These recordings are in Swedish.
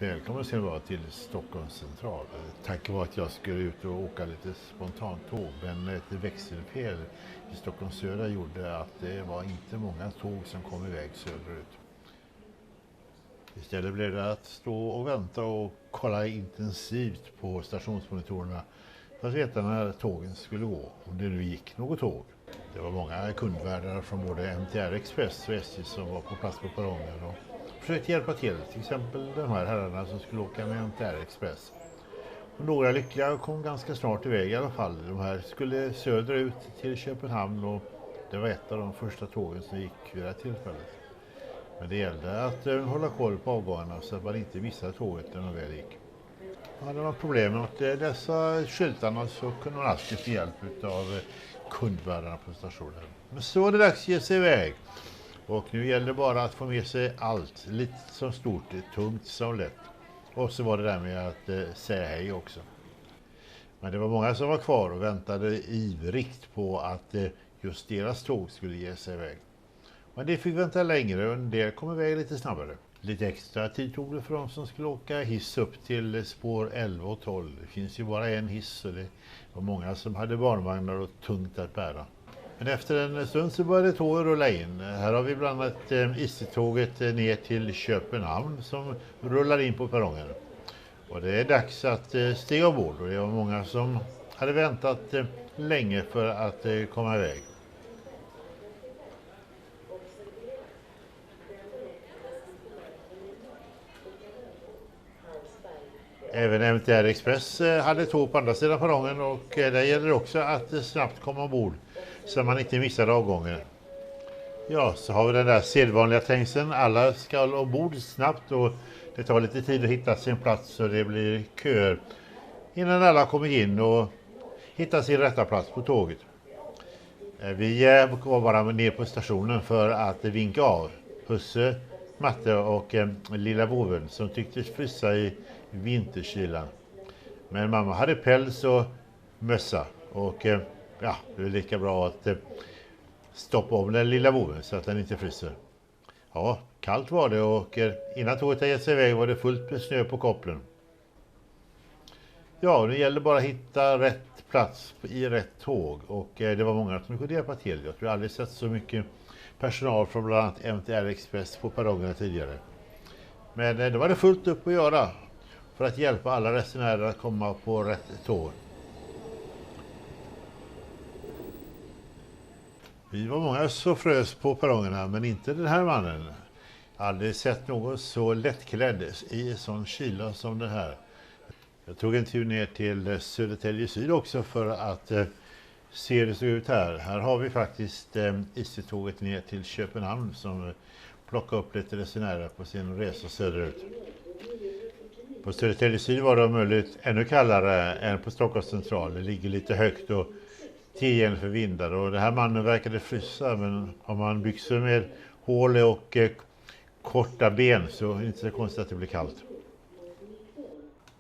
Välkommen ska ni vara till Stockholms central. Tanken var att jag skulle ut och åka lite spontant tåg, men ett växelfel i Stockholms södra gjorde att det var inte många tåg som kom iväg söderut. Istället blev det att stå och vänta och kolla intensivt på stationsmonitorerna för att veta när tågen skulle gå, om det nu gick något tåg. Det var många kundvärdar från både MTR Express och SJ som var på plats på perrongen och försökte hjälpa till exempel de här herrarna som skulle åka med MTR Express. Och några lyckliga kom ganska snart iväg i alla fall. De här skulle söderut till Köpenhamn och det var ett av de första tågen som gick vid det här tillfället. Men det gällde att hålla koll på avgångarna så att man inte missade tåget när de väl gick. Hade man problem med dessa skyltarna så kunde man alltid få hjälp av kundvärdarna på stationen. Men så var det dags att ge sig iväg. Och nu gäller det bara att få med sig allt, lite som stort, tungt som lätt. Och så var det där med att säga hej också. Men det var många som var kvar och väntade ivrigt på att just deras tåg skulle ge sig iväg. Men det fick vänta längre och en del kom iväg lite snabbare. Lite extra tid tog det för dem som skulle åka hiss upp till spår 11 och 12. Det finns ju bara en hiss och det var många som hade barnvagnar och tungt att bära. Men efter en stund så började tåget rulla in. Här har vi bland annat IC-tåget ner till Köpenhamn som rullar in på perrongen. Och det är dags att stiga ombord och det var många som hade väntat länge för att komma iväg. Även MTR Express hade tåg på andra sidan perrongen och där gäller det också att snabbt komma ombord så man inte missar avgången. Ja, så har vi den där sedvanliga trängseln. Alla ska ombord snabbt och det tar lite tid att hitta sin plats så det blir köer innan alla kommer in och hittar sin rätta plats på tåget. Vi var bara ner på stationen för att vinka av Husse, Matte och lilla boven som tycktes frysa i vinterkylan. Men mamma hade päls och mössa och ja, det är lika bra att stoppa om den lilla boven så att den inte fryser. Ja, kallt var det och innan tåget hade gett sig iväg var det fullt med snö på kopplen. Ja, nu gäller bara att hitta rätt plats i rätt tåg och det var många som kunde hjälpa till. Jag tror aldrig sett så mycket personal från bland annat MTR Express på perrongerna tidigare. Men det var det fullt upp att göra för att hjälpa alla resenärer att komma på rätt tåg. Vi var många som frös på perrongerna men inte den här mannen. Jag hade aldrig sett någon så lättklädd i sån kyla som den här. Jag tog en tur ner till Södertälje Syd också för att se hur det såg ut här. Här har vi faktiskt IC-tåget ner till Köpenhamn som plockar upp lite resenärer på sin resa söderut. På Södertälje Syd var det om möjligt ännu kallare än på Stockholms central. Det ligger lite högt och tillgängligt för vindar och den här mannen verkade frysa, men om man byxor med hål och korta ben så är det inte så konstigt att det blir kallt.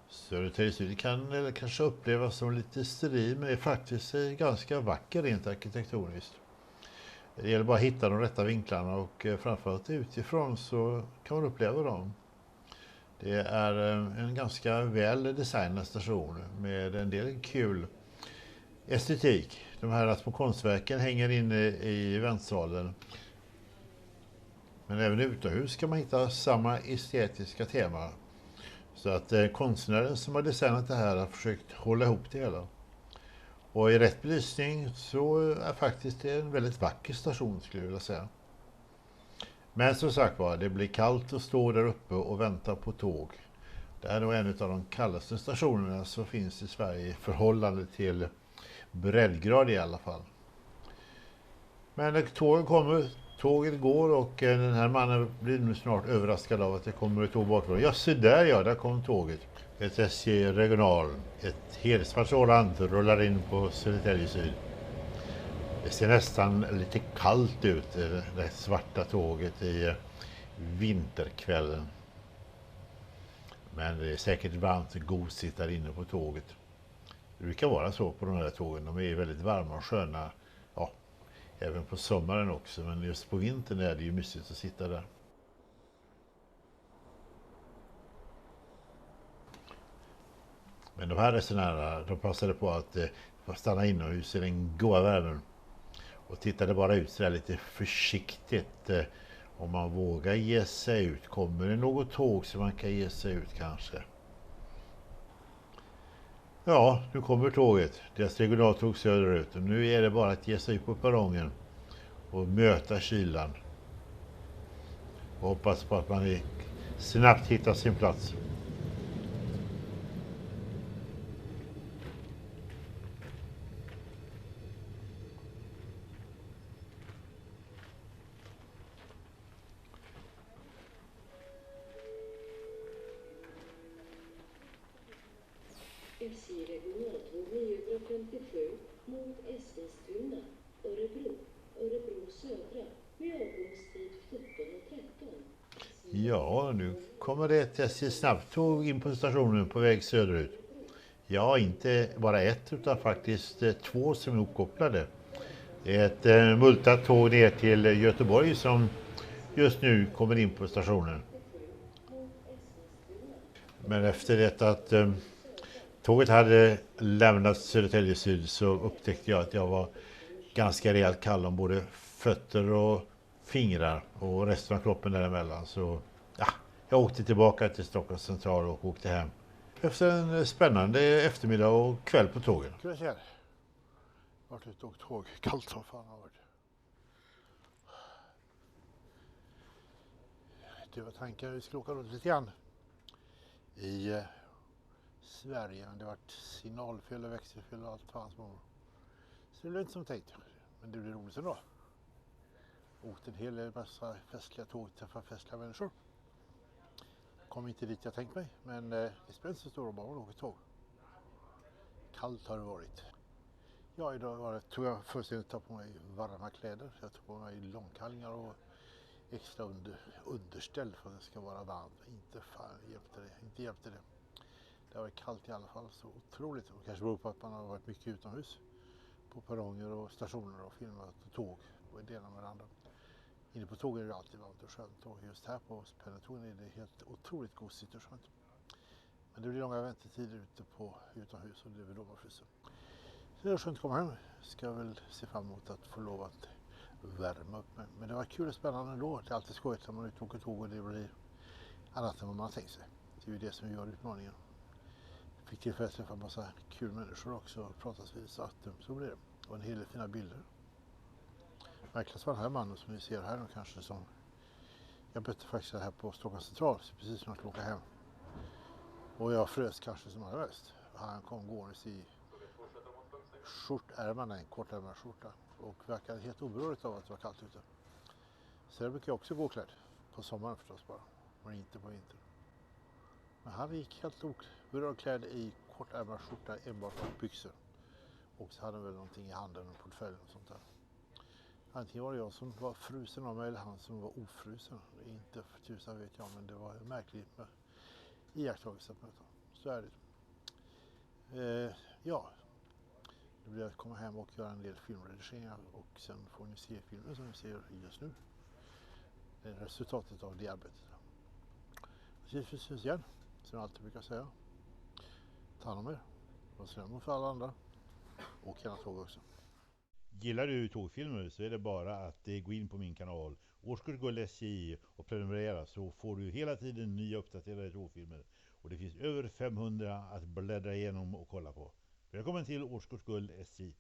Södertälje Syd kan kanske upplevas som lite steril, men det är faktiskt ganska vacker rent arkitektoniskt. Det gäller bara att hitta de rätta vinklarna och framförallt utifrån så kan man uppleva dem. Det är en ganska väl designad station med en del kul estetik. De här små konstverken hänger inne i väntsalen. Men även utomhus kan man hitta samma estetiska tema. Så att konstnären som har designat det här har försökt hålla ihop det hela. Och i rätt belysning så är faktiskt det en väldigt vacker station skulle jag vilja säga. Men som sagt var, det blir kallt att stå där uppe och vänta på tåg. Det är nog en av de kallaste stationerna som finns i Sverige i förhållande till breddgrad i alla fall. Men tågen kommer, tåget går och den här mannen blir nu snart överraskad av att det kommer ett tåg bakifrån. Ja, så där ja, där kom tåget. Ett SJ regional, ett Hedsvart sådant rullar in på Södertälje Syd. Det ser nästan lite kallt ut, det svarta tåget i vinterkvällen. Men det är säkert varmt och gosigt där inne på tåget. Det brukar vara så på de här tågen, de är väldigt varma och sköna. Ja, även på sommaren också, men just på vintern är det ju mysigt att sitta där. Men de här resenärerna, de passade på att stanna inomhus i den goda värmen och tittade bara ut så där lite försiktigt. Om man vågar ge sig ut. Kommer det något tåg så man kan ge sig ut kanske? Ja, nu kommer tåget. Deras regionaltåg söderut. Och nu är det bara att ge sig ut på perrongen och möta kylan. Och hoppas på att man snabbt hittar sin plats. SJ regionaltåg 957 mot Eskilstuna, Örebro södra med avgångstid 17:13. Ja, nu kommer det ett SJ snabbtåg in på stationen på väg söderut. Ja, inte bara ett utan faktiskt två som är uppkopplade. Det är ett multat tåg ner till Göteborg som just nu kommer in på stationen. Men efter det att tåget hade lämnat Södertälje Syd så upptäckte jag att jag var ganska rejält kall om både fötter och fingrar och resten av kroppen däremellan. Så ja, jag åkte tillbaka till Stockholms central och åkte hem. Efter en spännande eftermiddag och kväll på tågen. Ska vi se här. Vart ute och tåg. Kallt som fan har varit. Det var tanken att vi skulle åka runt lite grann i Sverige. Men det har varit signalfel och växelfel och allt fanns på. Så det blev inte som tänkt. Men det blir roligt ändå. Åkte en hel massa festliga tåg, träffade festliga människor. Kom inte dit jag tänkt mig, men det spelar inte så stor roll bara att åka tåg. Kallt har det varit. Ja, idag tog jag fullständigt ta på mig varma kläder. Jag tog på mig långkallingar och extra underställ för att det ska vara varmt. Inte hjälpte det. Det har varit kallt i alla fall, så otroligt. Och kanske beror på att man har varit mycket utomhus. På perronger och stationer och filmat och tåg och det ena med det andra. Inne på tåg är det alltid varmt och skönt och just här på pendeltågen är det helt otroligt gosigt och skönt. Men det blir långa väntetider ute på utomhus och det är väl då man fryser. Så det är skönt att komma hem. Ska väl se fram emot att få lov att värma upp mig. Men det var kul och spännande ändå. Det är alltid skojigt när man är ute och åker tåg och det blir annat än vad man har tänkt sig. Det är ju det som gör utmaningen. Fick tillfälle att träffa en massa kul människor också och pratas vid, så att så blir det. Och en hel del fina bilder. Märkligt var den här mannen som ni ser här nu kanske som jag mötte faktiskt här på Stockholms central precis när jag skulle åka hem. Och jag frös kanske som allra mest. Han kom gåendes i skjortärmarna, en kortärmad skjorta och verkade helt oberoende av att det var kallt ute. Så där brukar jag också gå klädd på sommaren förstås bara, men inte på vintern. Men han gick helt oberoende klädd i kortärmad skjorta enbart och byxor. Och så hade han väl någonting i handen och portföljen och sånt där. Antingen var det jag som var frusen av mig eller han som var ofrusen. Inte för tusan vet jag, men det var märkligt med iakttagelse på detta. Så är det. Ja, det blir att komma hem och göra en del filmredigeringar och sen får ni se filmen som ni ser just nu. Det är resultatet av det arbetet. Så vi syns igen, som jag alltid brukar säga. Ta hand om er. Var snäll mot alla andra. Och gärna tåg också. Gillar du tågfilmer så är det bara att gå in på min kanal Årskurs Guld SJ och prenumerera, så får du hela tiden nya uppdaterade tågfilmer. Och det finns över 500 att bläddra igenom och kolla på. Välkommen till Årskurs Guld SJ.